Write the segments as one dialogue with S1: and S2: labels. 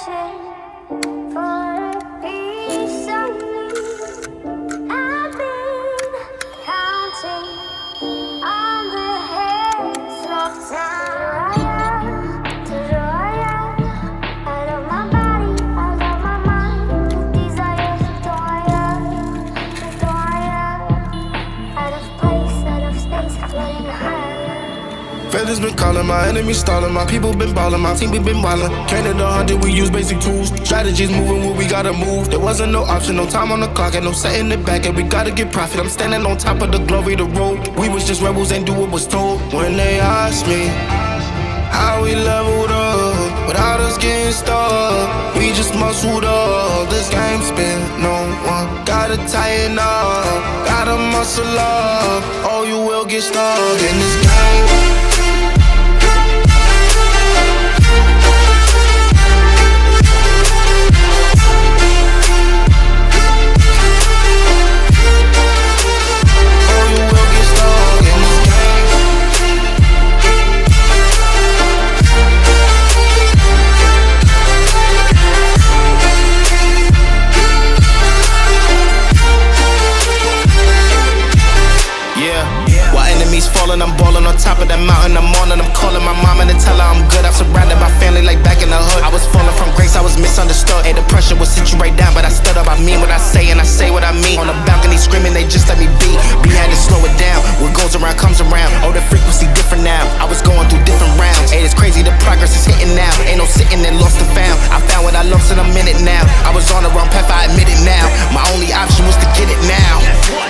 S1: searching for a piece of me. I've been counting on the hairs of time. I love my body, I love my mind. With desires of out of place, out of space, floating high.
S2: Feathers been calling, my enemies stalling, my people been ballin', my team we been wildin'. Counted 100, we use basic tools. Strategies moving where we gotta move. There wasn't no option, no time on the clock, and no setting it back, and we gotta get profit. I'm standing on top of the glory, the road. We was just rebels, ain't do what was told. When they asked me how we leveled up, without us getting stuck, we just muscled up. This game spin, no one gotta tighten up, gotta muscle up, or you will get stuck in this game. Falling, I'm balling on top of that mountain. I'm on and I'm calling my mama to tell her I'm good. I'm surrounded by family like back in the hood. I was falling from grace, I was misunderstood. Hey, the pressure would sit you right down, but I stood up. I mean what I say and I say what I mean. On the balcony screaming, they just let me be. We had to slow it down. What goes around comes around. Oh, the frequency different now. I was going through different rounds. Hey, it's crazy, the progress is hitting now. Ain't no sitting and lost and found. I found what I lost in a minute now. I was on the wrong path, I admit it now. My only option was to get it now.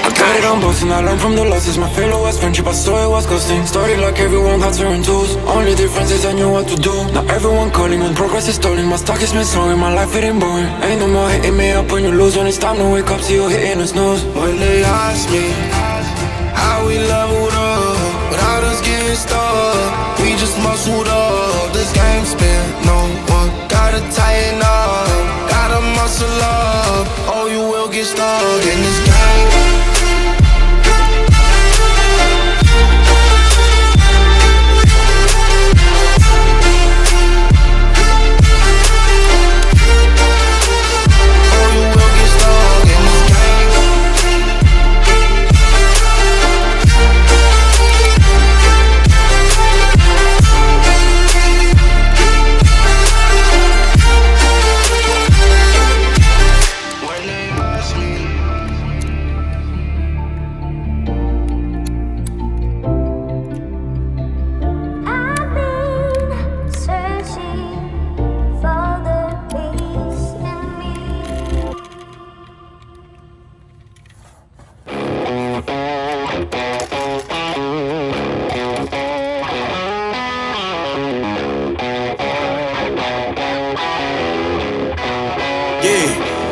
S3: I got it on both and I learned from the losses. My failure was friendship, I saw it was ghosting. Started like everyone had certain tools. Only difference is I knew what to do. Now everyone calling when progress is stalling. My stock is missing, my life it ain't boring. Ain't no more hitting me up when you lose. When it's time to wake up, see you hitting the snooze.
S2: When they ask me how we leveled up, without us getting stuck, we just muscled up. This game spin, no one gotta tighten up, gotta muscle up, or you will get stuck in this game.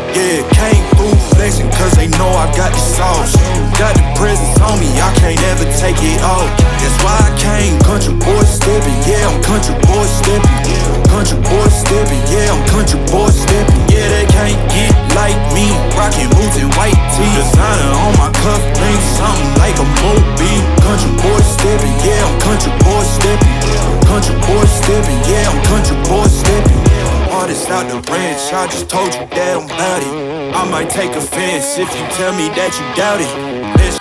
S4: Yeah, came through flexing cause they know I got the sauce. Got the presence on me, I can't ever take it off. That's why I came country boy stepping. Yeah, I'm country boy stepping. Country boy stepping, yeah, I'm country boy stepping. Yeah, they can't get like me. Rockin' boots and white tee. Designer on my cuff link, something like a movie. Country boy stepping, yeah, I'm country boy stepping. Country boy stepping, yeah, I'm country boy stepping. Artist out the ranch, I just told you that I'm bout it. I might take offense if you tell me that you doubt it.